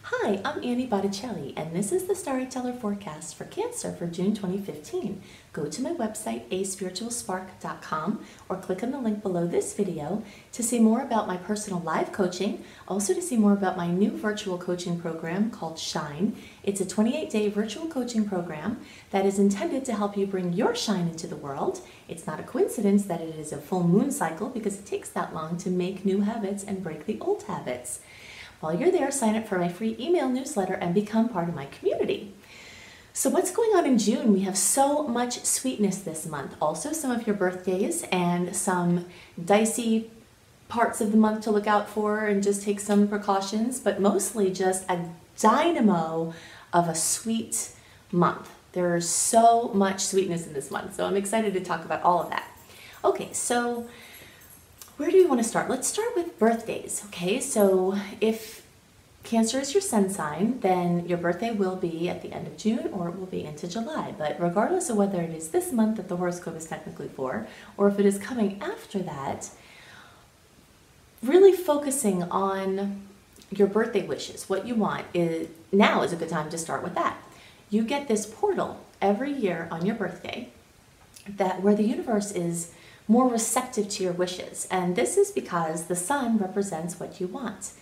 Hi, I'm Annie Botticelli, and this is the Storyteller Forecast for Cancer for June 2015. Go to my website, aspiritualspark.com, or click on the link below this video to see more about my personal live coaching, also to see more about my new virtual coaching program called Shine. It's a 28-day virtual coaching program that is intended to help you bring your shine into the world. It's not a coincidence that it is a full moon cycle because it takes that long to make new habits and break the old habits. While you're there, sign up for my free email newsletter and become part of my community. So what's going on in June? We have so much sweetness this month. Also some of your birthdays and some dicey parts of the month to look out for and just take some precautions, but mostly just a dynamo of a sweet month. There's so much sweetness in this month, so I'm excited to talk about all of that. Okay, so where do we want to start? Let's start with birthdays, okay? So if Cancer is your sun sign, then your birthday will be at the end of June or it will be into July. But regardless of whether it is this month that the horoscope is technically for, or if it is coming after that, really focusing on your birthday wishes, what you want, now is a good time to start with that. You get this portal every year on your birthday where the universe is more receptive to your wishes. And this is because the sun represents what you want.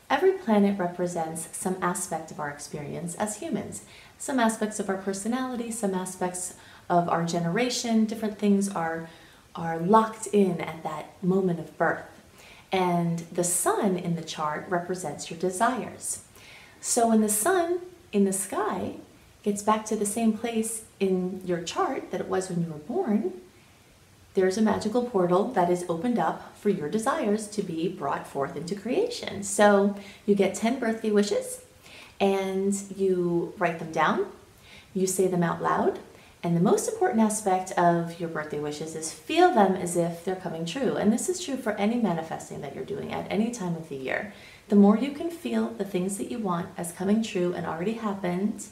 Every planet represents some aspect of our experience as humans, some aspects of our personality, some aspects of our generation. Different things are locked in at that moment of birth. And the sun in the chart represents your desires. So when the sun in the sky gets back to the same place in your chart that it was when you were born, there's a magical portal that is opened up for your desires to be brought forth into creation. So you get 10 birthday wishes and you write them down, you say them out loud, and the most important aspect of your birthday wishes is feel them as if they're coming true. And this is true for any manifesting that you're doing at any time of the year. The more you can feel the things that you want as coming true and already happened,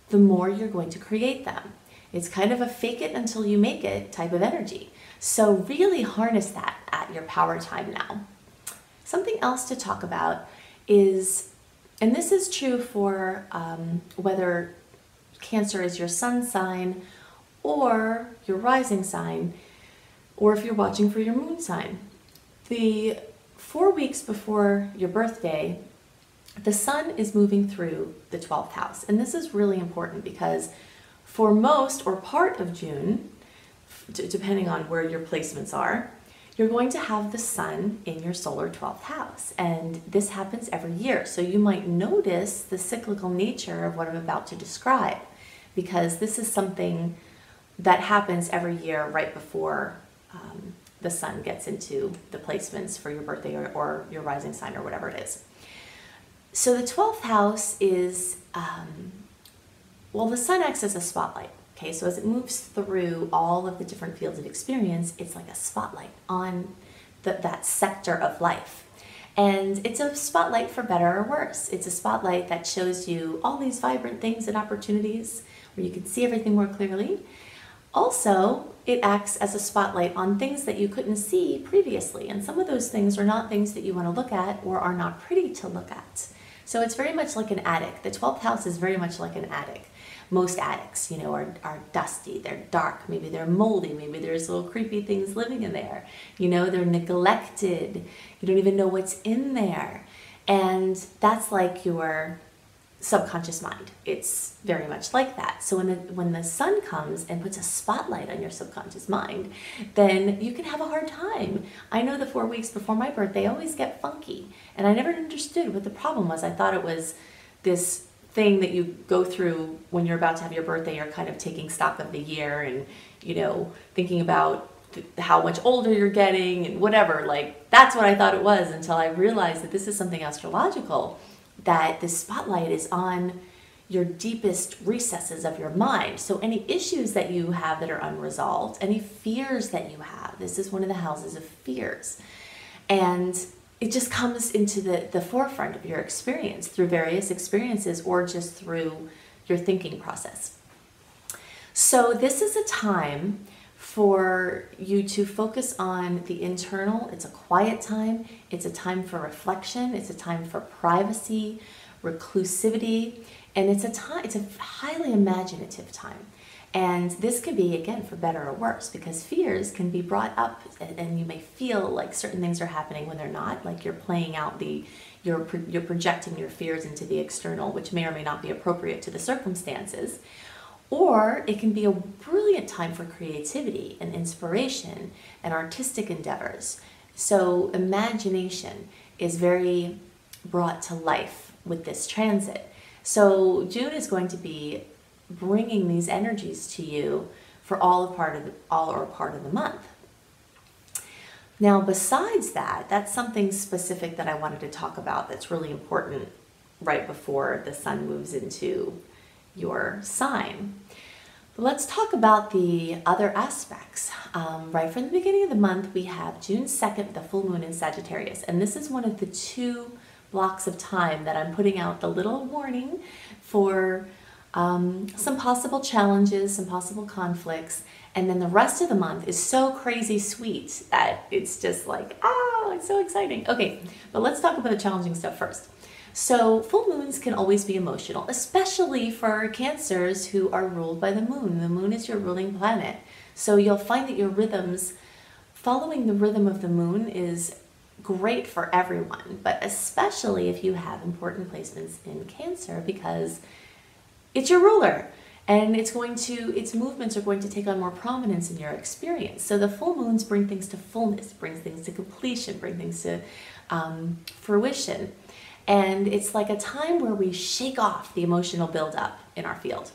the more you're going to create them. It's kind of a fake it until you make it type of energy. So really harness that at your power time now. Something else to talk about is, and this is true for whether Cancer is your sun sign or your rising sign, or if you're watching for your moon sign. The 4 weeks before your birthday, the sun is moving through the 12th house. And this is really important because for most or part of June, depending on where your placements are, you're going to have the sun in your solar 12th house. And this happens every year. So you might notice the cyclical nature of what I'm about to describe, because this is something that happens every year right before the sun gets into the placements for your birthday or your rising sign or whatever it is. So the 12th house is, well, the sun acts as a spotlight. Okay, so as it moves through all of the different fields of experience, it's like a spotlight on that sector of life. And it's a spotlight for better or worse. It's a spotlight that shows you all these vibrant things and opportunities where you can see everything more clearly. Also, it acts as a spotlight on things that you couldn't see previously. And some of those things are not things that you want to look at or are not pretty to look at. So it's very much like an attic. The 12th house is very much like an attic. Most attics, you know, are dusty, they're dark, maybe they're moldy, maybe there's little creepy things living in there. You know, they're neglected. You don't even know what's in there. And that's like your subconscious mind. It's very much like that. So when the sun comes and puts a spotlight on your subconscious mind, then you can have a hard time. I know the 4 weeks before my birthday I always get funky, and I never understood what the problem was. I thought it was this thing that you go through when you're about to have your birthday. You're kind of taking stock of the year and, you know, thinking about how much older you're getting and whatever. Like, that's what I thought it was until I realized that this is something astrological, that the spotlight is on your deepest recesses of your mind. So any issues that you have that are unresolved, any fears that you have, this is one of the houses of fears. And it just comes into the forefront of your experience through various experiences or just through your thinking process. So this is a time for you to focus on the internal. It's a quiet time. It's a time for reflection. It's a time for privacy, reclusivity, and it's a highly imaginative time. And this could be, again, for better or worse, because fears can be brought up and you may feel like certain things are happening when they're not, like you're playing out you're projecting your fears into the external, which may or may not be appropriate to the circumstances. Or it can be a brilliant time for creativity and inspiration and artistic endeavors. So imagination is very brought to life with this transit. So June is going to be bringing these energies to you for all or part of the month. Now, besides that, that's something specific that I wanted to talk about that's really important right before the sun moves into your sign. But let's talk about the other aspects. Right from the beginning of the month, we have June 2nd, the full moon in Sagittarius. And this is one of the 2 blocks of time that I'm putting out the little warning for some possible challenges, some possible conflicts. And then the rest of the month is so crazy sweet that it's just like, it's so exciting. Okay, but let's talk about the challenging stuff first. So full moons can always be emotional, especially for Cancers who are ruled by the moon. The moon is your ruling planet. So you'll find that your rhythms, following the rhythm of the moon is great for everyone, but especially if you have important placements in Cancer, because it's your ruler and its movements are going to take on more prominence in your experience. So the full moons bring things to fullness, brings things to completion, bring things to fruition. And it's like a time where we shake off the emotional buildup in our field.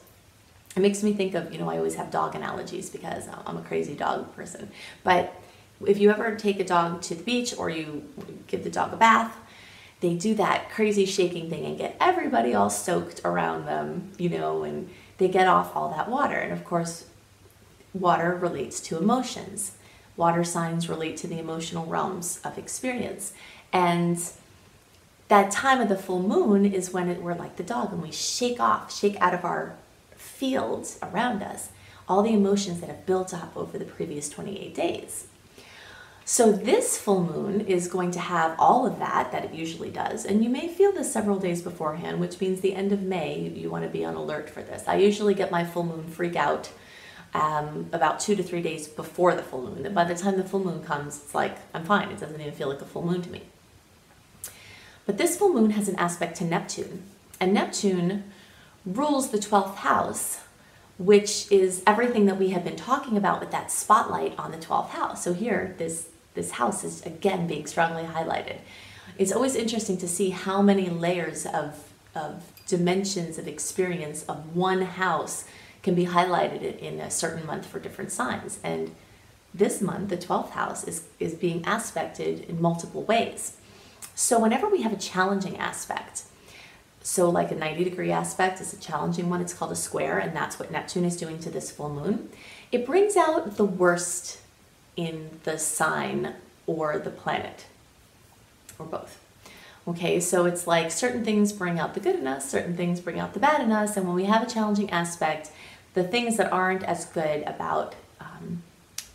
It makes me think of, I always have dog analogies because I'm a crazy dog person. But if you ever take a dog to the beach or you give the dog a bath, they do that crazy shaking thing and get everybody all soaked around them, and they get off all that water. And of course, water relates to emotions. Water signs relate to the emotional realms of experience. And that time of the full moon is when we're like the dog and we shake out of our fields around us all the emotions that have built up over the previous 28 days. So this full moon is going to have all of that it usually does. And you may feel this several days beforehand, which means the end of May, you want to be on alert for this. I usually get my full moon freak out about 2 to 3 days before the full moon. And by the time the full moon comes, it's like, I'm fine. It doesn't even feel like a full moon to me. But this full moon has an aspect to Neptune. And Neptune rules the 12th house, which is everything that we have been talking about with that spotlight on the 12th house. So here, this house is again being strongly highlighted. It's always interesting to see how many layers of dimensions of experience of one house can be highlighted in a certain month for different signs. And this month, the 12th house is being aspected in multiple ways. So whenever we have a challenging aspect, so like a 90-degree aspect is a challenging one, it's called a square, and that's what Neptune is doing to this full moon. It brings out the worst in the sign or the planet, or both. Okay, so it's like certain things bring out the good in us, certain things bring out the bad in us, and when we have a challenging aspect, the things that aren't as good about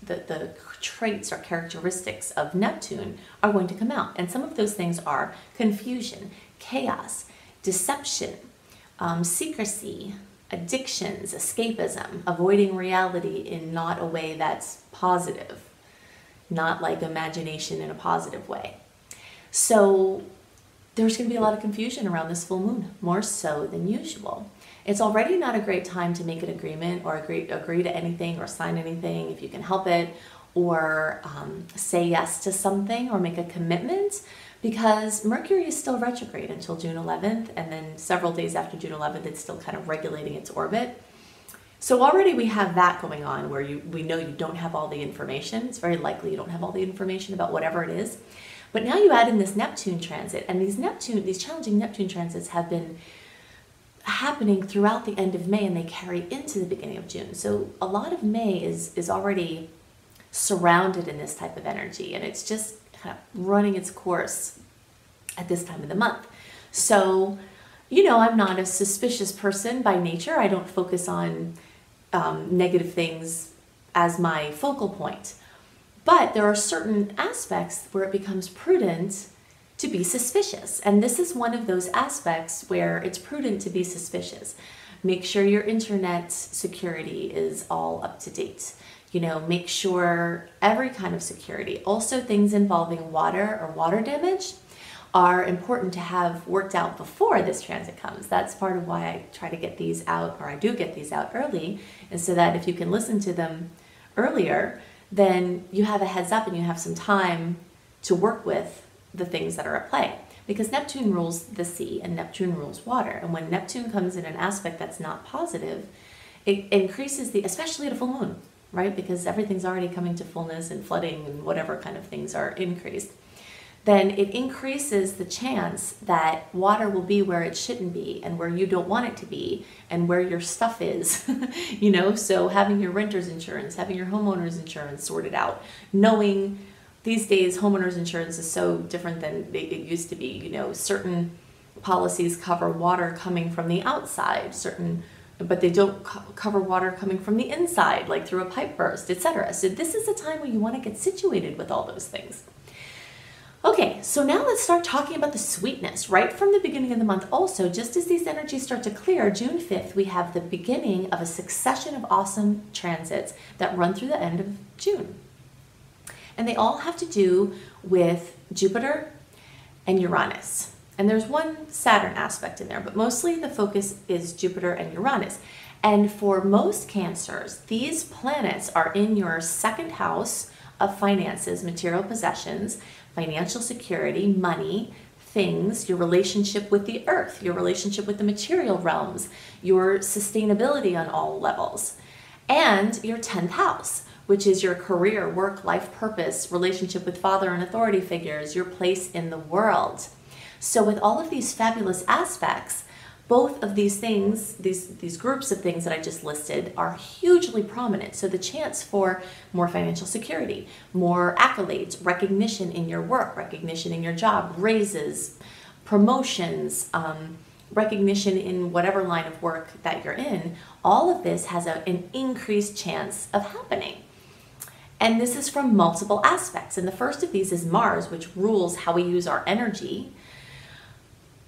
the traits or characteristics of Neptune are going to come out. And some of those things are confusion, chaos, deception, secrecy, addictions, escapism, avoiding reality in not a way that's positive, not like imagination in a positive way. So there's going to be a lot of confusion around this full moon, more so than usual. It's already not a great time to make an agreement or agree to anything or sign anything if you can help it, or say yes to something or make a commitment, because Mercury is still retrograde until June 11th, and then several days after June 11th, it's still kind of regulating its orbit. So already we have that going on where we know you don't have all the information. It's very likely you don't have all the information about whatever it is. But now you add in this Neptune transit, and these challenging Neptune transits have been happening throughout the end of May, and they carry into the beginning of June. So a lot of May is already surrounded in this type of energy, and it's just kind of running its course at this time of the month. So, I'm not a suspicious person by nature. I don't focus on negative things as my focal point. But there are certain aspects where it becomes prudent to be suspicious. And this is one of those aspects where it's prudent to be suspicious. Make sure your internet security is all up to date. You know, make sure every kind of security, also things involving water or water damage, are important to have worked out before this transit comes. That's part of why I try to get these out, or I do get these out early, is so that if you can listen to them earlier, then you have a heads up and you have some time to work with the things that are at play. Because Neptune rules the sea and Neptune rules water. And when Neptune comes in an aspect that's not positive, it increases the, especially at a full moon, right? Because everything's already coming to fullness and flooding and whatever kind of things are increased. Then it increases the chance that water will be where it shouldn't be and where you don't want it to be and where your stuff is, you know? So having your renter's insurance, having your homeowner's insurance sorted out, knowing these days homeowner's insurance is so different than it used to be. You know, certain policies cover water coming from the outside, but they don't cover water coming from the inside, like through a pipe burst, etc. So this is a time where you want to get situated with all those things. Okay, so now let's start talking about the sweetness right from the beginning of the month. Also, just as these energies start to clear, June 5th, we have the beginning of a succession of awesome transits that run through the end of June. And they all have to do with Jupiter and Uranus. And there's one Saturn aspect in there, but mostly the focus is Jupiter and Uranus. And for most Cancers, these planets are in your second house of finances, material possessions, financial security, money, things, your relationship with the earth, your relationship with the material realms, your sustainability on all levels, and your 10th house, which is your career, work, life purpose, relationship with father and authority figures, your place in the world. So with all of these fabulous aspects, both of these things, these groups of things that I just listed, are hugely prominent. So the chance for more financial security, more accolades, recognition in your work, recognition in your job, raises, promotions, recognition in whatever line of work that you're in, all of this has an increased chance of happening. And this is from multiple aspects. And the first of these is Mars, which rules how we use our energy,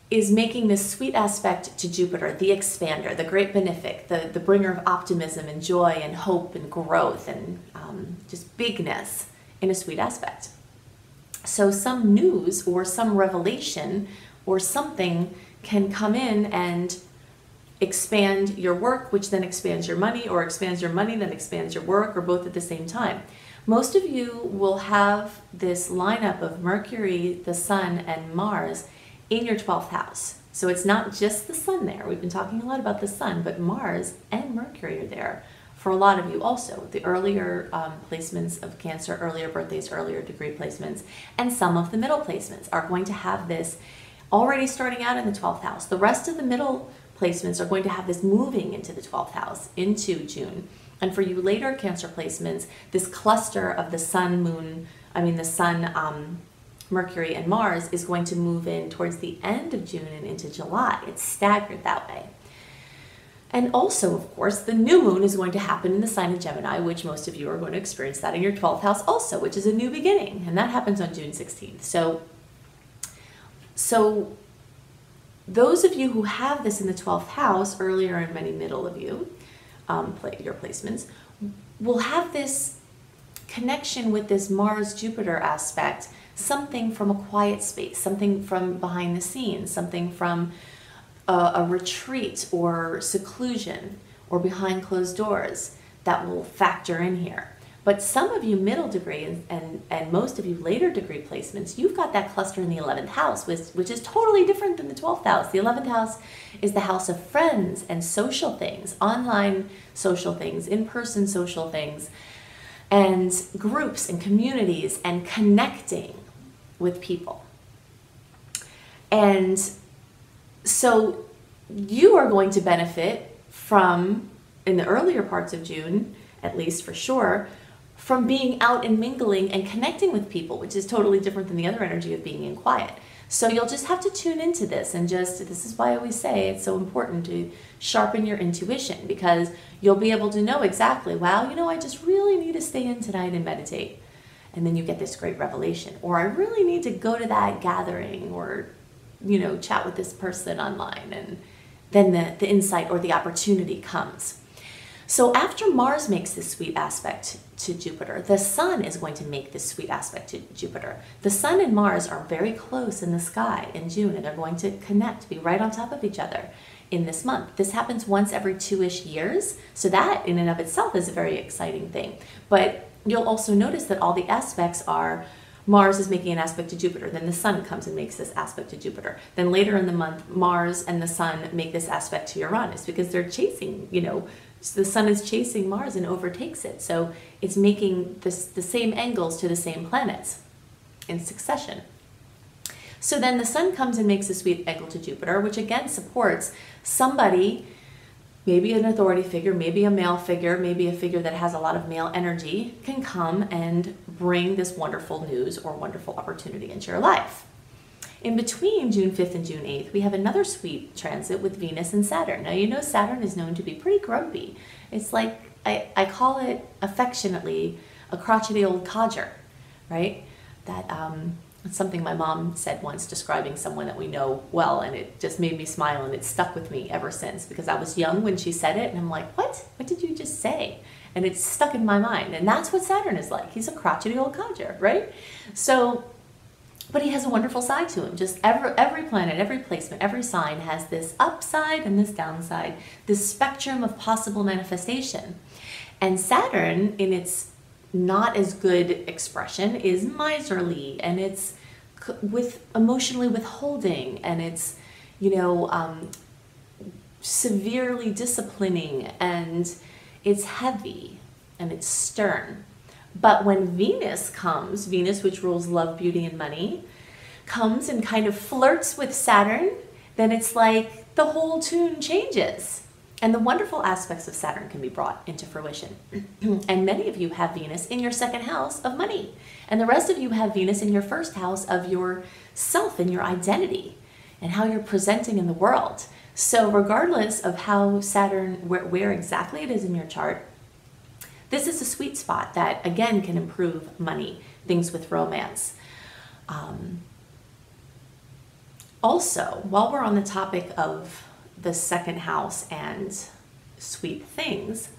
is making this sweet aspect to Jupiter, the expander, the great benefic, the bringer of optimism and joy and hope and growth and just bigness in a sweet aspect. So some news or some revelation or something can come in and expand your work, which then expands your money, or expands your money, then expands your work, or both at the same time. Most of you will have this lineup of Mercury, the Sun, and Mars in your 12th house. So it's not just the Sun there. We've been talking a lot about the Sun, but Mars and Mercury are there for a lot of you also. The earlier placements of Cancer, earlier birthdays, earlier degree placements, and some of the middle placements are going to have this already starting out in the 12th house. The rest of the middle placements are going to have this moving into the 12th house, into June. And for you later Cancer placements, this cluster of the Sun, Mercury and Mars is going to move in towards the end of June and into July. It's staggered that way. And also, of course, the new moon is going to happen in the sign of Gemini, which most of you are going to experience that in your 12th house also, which is a new beginning. And that happens on June 16th. So those of you who have this in the 12th house, earlier and many middle of you, your placements, will have this connection with this Mars-Jupiter aspect, something from a quiet space, something from behind the scenes, something from a retreat or seclusion or behind closed doors that will factor in here. But some of you middle degree and most of you later degree placements, you've got that cluster in the 11th house, which is totally different than the 12th house. The 11th house is the house of friends and social things, online social things, in-person social things, and groups and communities and connecting with people. And so you are going to benefit from, in the earlier parts of June, at least for sure, from being out and mingling and connecting with people, which is totally different than the other energy of being in quiet. So you'll just have to tune into this and this is why I always say it's so important to sharpen your intuition, because you'll be able to know exactly, wow, I just really need to stay in tonight and meditate. And then you get this great revelation. Or I really need to go to that gathering, or, you know, chat with this person online. And then the insight or the opportunity comes. So after Mars makes this sweet aspect to Jupiter, the Sun is going to make this sweet aspect to Jupiter. The Sun and Mars are very close in the sky in June, and they're going to connect, be right on top of each other in this month. This happens once every 2-ish years, so that in and of itself is a very exciting thing. But you'll also notice that all the aspects are Mars is making an aspect to Jupiter, then the Sun comes and makes this aspect to Jupiter. Then later in the month, Mars and the Sun make this aspect to Uranus, because they're chasing, you know, the Sun is chasing Mars and overtakes it. So it's making the same angles to the same planets in succession. So then the Sun comes and makes a sweet angle to Jupiter, which again supports somebody, maybe an authority figure, maybe a male figure, maybe a figure that has a lot of male energy, can come and bring this wonderful news or wonderful opportunity into your life. In between June 5th and June 8th, we have another sweet transit with Venus and Saturn. Now, you know Saturn is known to be pretty grumpy. It's like, I call it affectionately a crotchety old codger, right? It's something my mom said once describing someone that we know well, and it just made me smile, and it stuck with me ever since, because I was young when she said it, and I'm like, what? What did you just say? And it's stuck in my mind, and that's what Saturn is like. He's a crotchety old codger, right? So, but he has a wonderful side to him. Just every planet, every placement, every sign has this upside and this downside, this spectrum of possible manifestation. And Saturn, in its not as good expression, is miserly, and it's emotionally withholding, and it's, you know, severely disciplining, and it's heavy, and it's stern. But when Venus comes, Venus, which rules love, beauty, and money, comes and kind of flirts with Saturn, then it's like the whole tune changes. And the wonderful aspects of Saturn can be brought into fruition. And many of you have Venus in your second house of money. And the rest of you have Venus in your first house of your self and your identity and how you're presenting in the world. So regardless of how Saturn, where exactly it is in your chart, this is a sweet spot that, again, can improve money, things with romance. Also, while we're on the topic of the second house and sweet things,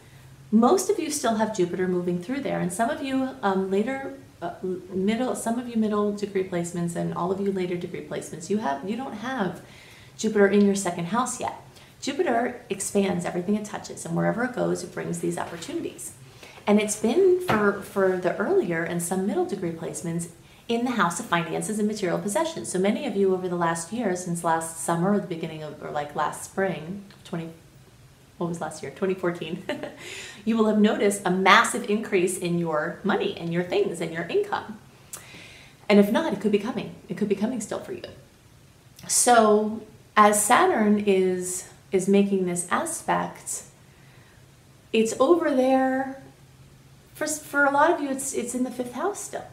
most of you still have Jupiter moving through there, and some of you some of you middle degree placements, and all of you later degree placements, you don't have Jupiter in your second house yet. Jupiter expands everything it touches, and wherever it goes, it brings these opportunities. And it's been for the earlier and some middle degree placements in the house of finances and material possessions. So many of you over the last year, since last summer or the beginning of, or like last spring, 2014, you will have noticed a massive increase in your money and your things and your income. And if not, it could be coming. It could be coming still for you. So as Saturn is making this aspect, it's over there. For a lot of you, it's in the 5th house still.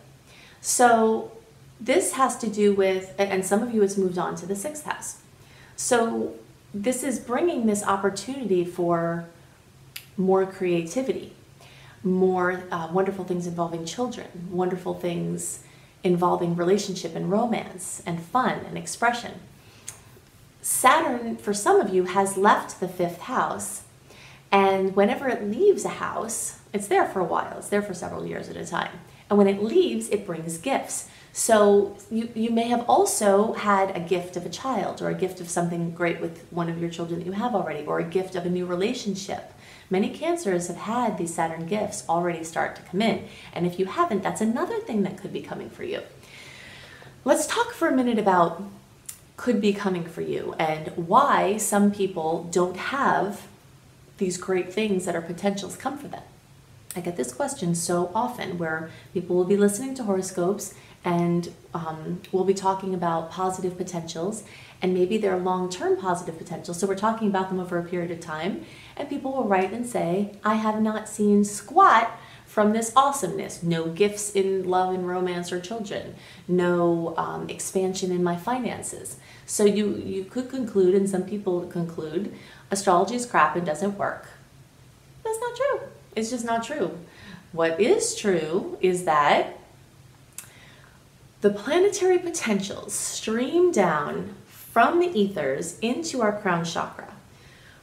So this has to do with, and some of you it's moved on to the 6th house. So this is bringing this opportunity for more creativity, more wonderful things involving children, wonderful things involving relationship and romance and fun and expression. Saturn, for some of you, has left the 5th house, and whenever it leaves a house, it's there for a while. It's there for several years at a time. And when it leaves, it brings gifts. So you may have also had a gift of a child, or a gift of something great with one of your children that you have already, or a gift of a new relationship. Many Cancers have had these Saturn gifts already start to come in. And if you haven't, that's another thing that could be coming for you. Let's talk for a minute about could be coming for you and why some people don't have these great things that are potentials come for them. I get this question so often, where people will be listening to horoscopes and we'll be talking about positive potentials, and maybe they're long-term positive potentials. So we're talking about them over a period of time, and people will write and say, I have not seen squat from this awesomeness. No gifts in love and romance or children. No expansion in my finances. So you could conclude, and some people conclude, astrology is crap and doesn't work. That's not true. It's just not true. What is true is that the planetary potentials stream down from the ethers into our crown chakra,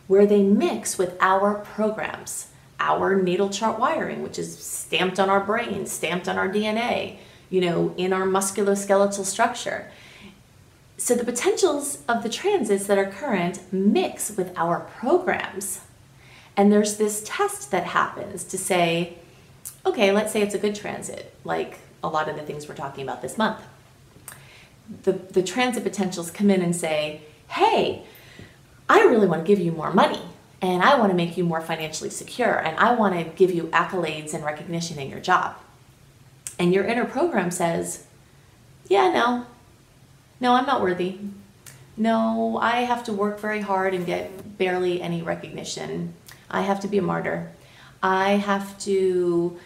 where they mix with our programs, our natal chart wiring, which is stamped on our brain, stamped on our DNA, in our musculoskeletal structure. So the potentials of the transits that are current mix with our programs. And there's this test that happens to say, okay, let's say it's a good transit, like a lot of the things we're talking about this month. The transit potentials come in and say, hey, I really want to give you more money, and I want to make you more financially secure, and I want to give you accolades and recognition in your job. And your inner program says, yeah, no, I'm not worthy. No, I have to work very hard and get barely any recognition. I have to be a martyr. I have to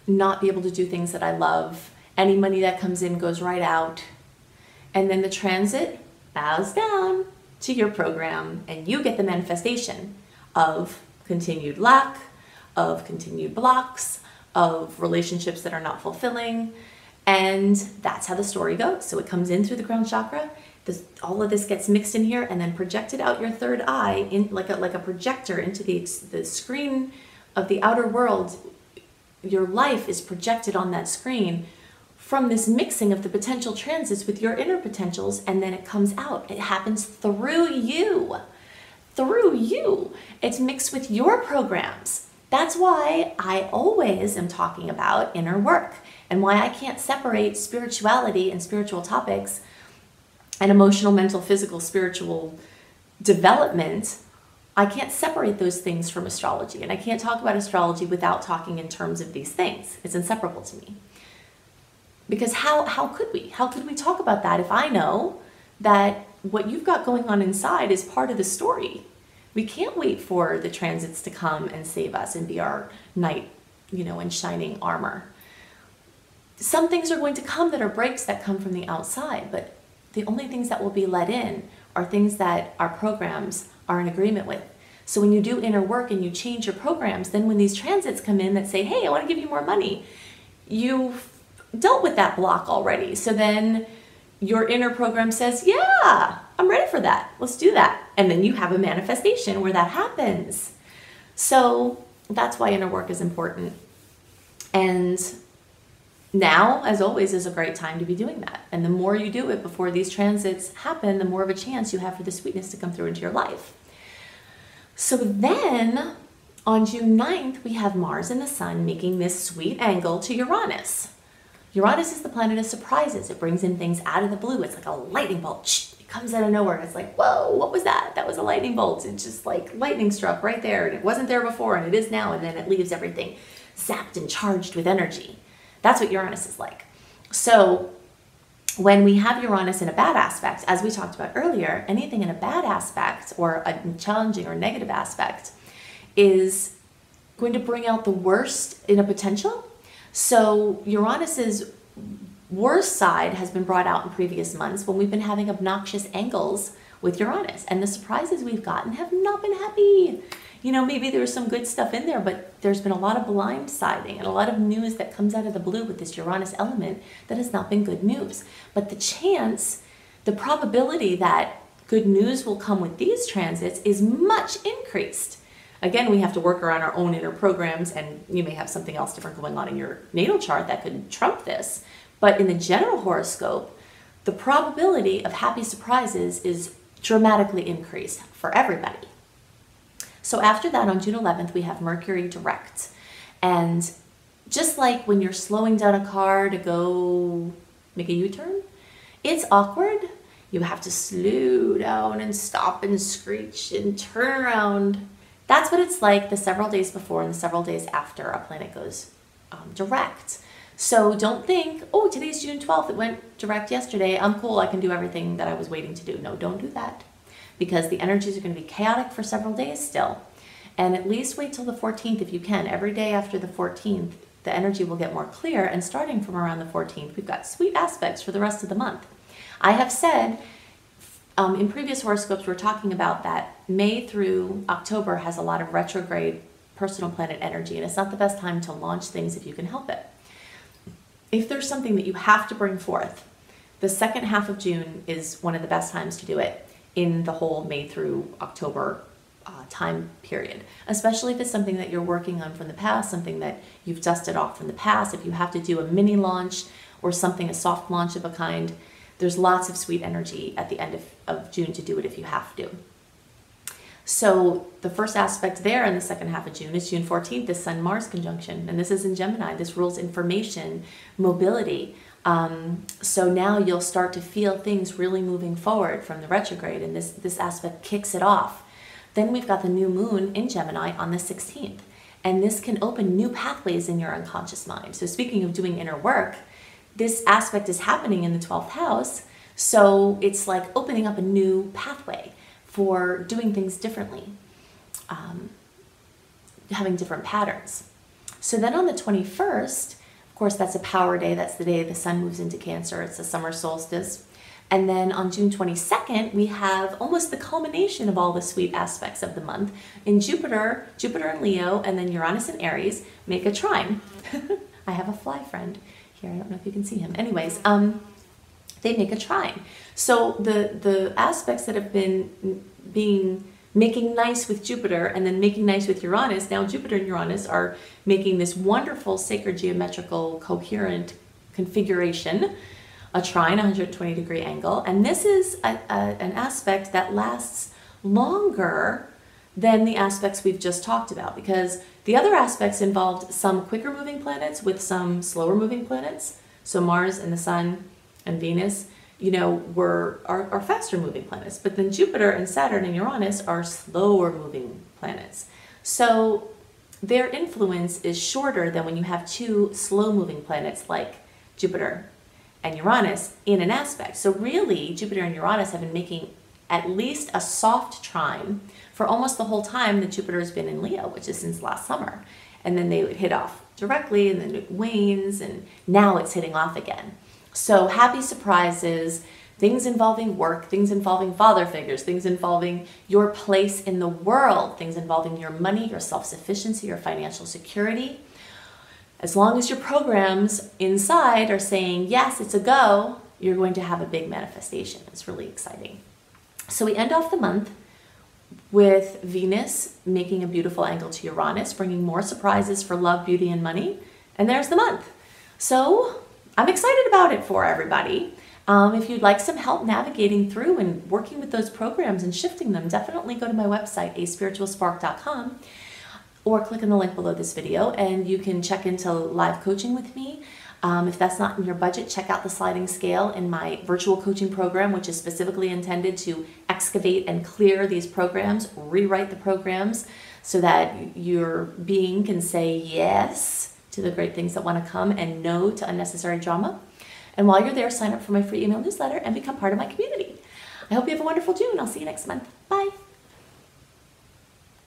not be able to do things that I love. Any money that comes in goes right out. And then the transit bows down to your program, and you get the manifestation of continued lack, of continued blocks, of relationships that are not fulfilling. And that's how the story goes. So it comes in through the crown chakra. All of this gets mixed in here and then projected out your third eye in like a projector into the screen of the outer world. Your life is projected on that screen from this mixing of the potential transits with your inner potentials, and then it comes out. It happens through you. Through you. It's mixed with your programs. That's why I always am talking about inner work, and why I can't separate spirituality and spiritual topics and emotional, mental, physical, spiritual development. I can't separate those things from astrology, and I can't talk about astrology without talking in terms of these things. It's inseparable to me. Because how could we? How could we talk about that if I know that what you've got going on inside is part of the story? We can't wait for the transits to come and save us and be our knight, in shining armor. Some things are going to come that are breaks that come from the outside, but the only things that will be let in are things that our programs are in agreement with. So when you do inner work and you change your programs, then when these transits come in that say, hey, I want to give you more money, you've dealt with that block already. So then your inner program says, yeah, I'm ready for that. Let's do that. And then you have a manifestation where that happens. So that's why inner work is important. And now, as always, is a great time to be doing that. And the more you do it before these transits happen, the more of a chance you have for the sweetness to come through into your life. So then on June 9th, we have Mars and the Sun making this sweet angle to Uranus. Uranus is the planet of surprises. It brings in things out of the blue. It's like a lightning bolt. It comes out of nowhere. It's like, whoa, what was that? That was a lightning bolt. It's just like lightning struck right there. And it wasn't there before, and it is now. And then it leaves everything zapped and charged with energy. That's what Uranus is like. So when we have Uranus in a bad aspect, as we talked about earlier, anything in a bad aspect or a challenging or negative aspect is going to bring out the worst in a potential. So Uranus's worst side has been brought out in previous months when we've been having obnoxious angles with Uranus, and the surprises we've gotten have not been happy. Maybe there's some good stuff in there, but there's been a lot of blindsiding and a lot of news that comes out of the blue with this Uranus element that has not been good news. But the probability that good news will come with these transits is much increased. Again, we have to work around our own inner programs, and you may have something else different going on in your natal chart that could trump this. But in the general horoscope, the probability of happy surprises is dramatically increased for everybody. So after that, on June 11th, we have Mercury direct. And just like when you're slowing down a car to go make a U-turn, it's awkward. You have to slow down and stop and screech and turn around. That's what it's like the several days before and the several days after a planet goes direct. So don't think, oh, today's June 12th, it went direct yesterday, I'm cool, I can do everything that I was waiting to do. No, don't do that, because the energies are going to be chaotic for several days still. And at least wait till the 14th if you can. Every day after the 14th, the energy will get more clear, and starting from around the 14th, we've got sweet aspects for the rest of the month. I have said in previous horoscopes, we're talking about that May through October has a lot of retrograde personal planet energy, and it's not the best time to launch things if you can help it. if there's something that you have to bring forth, the second half of June is one of the best times to do it in the whole May through October time period, especially if it's something that you're working on from the past, something that you've dusted off from the past. If you have to do a mini launch or something, a soft launch of a kind, there's lots of sweet energy at the end of June to do it if you have to. So the first aspect there in the second half of June is June 14th, the Sun-Mars conjunction. And this is in Gemini. This rules information, mobility. So now you'll start to feel things really moving forward from the retrograde, and this aspect kicks it off. Then we've got the new moon in Gemini on the 16th. And this can open new pathways in your unconscious mind. So speaking of doing inner work, this aspect is happening in the 12th house. So it's like opening up a new pathway for doing things differently, having different patterns. So then on the 21st, of course, that's a power day. That's the day the sun moves into Cancer. It's the summer solstice. And then on June 22nd, we have almost the culmination of all the sweet aspects of the month. In Jupiter in Leo, and then Uranus in Aries make a trine. I have a fly friend here. I don't know if you can see him. Anyways, they make a trine. So the aspects that have been making nice with Jupiter and then making nice with Uranus, now Jupiter and Uranus are making this wonderful sacred geometrical coherent configuration, a trine, 120-degree angle. And this is an aspect that lasts longer than the aspects we've just talked about, because the other aspects involved some quicker moving planets with some slower moving planets. So Mars and the Sun and Venus, you know, are faster moving planets, but then Jupiter and Saturn and Uranus are slower moving planets. So their influence is shorter than when you have two slow moving planets like Jupiter and Uranus in an aspect. So really, Jupiter and Uranus have been making at least a soft trine for almost the whole time that Jupiter has been in Leo, which is since last summer. And then they would hit off directly, and then it wanes, and now it's hitting off again. So happy surprises, things involving work, things involving father figures, things involving your place in the world, things involving your money, your self-sufficiency, your financial security. As long as your programs inside are saying, yes, it's a go, you're going to have a big manifestation. It's really exciting. So we end off the month with Venus making a beautiful angle to Uranus, bringing more surprises for love, beauty, and money. And there's the month. So I'm excited about it for everybody. If you'd like some help navigating through and working with those programs and shifting them, definitely go to my website, aspiritualspark.com, or click on the link below this video and you can check into live coaching with me. If that's not in your budget, check out the sliding scale in my virtual coaching program, which is specifically intended to excavate and clear these programs, rewrite the programs so that your being can say yes to the great things that want to come and no to unnecessary drama. And while you're there, sign up for my free email newsletter and become part of my community. I hope you have a wonderful June. I'll see you next month. Bye.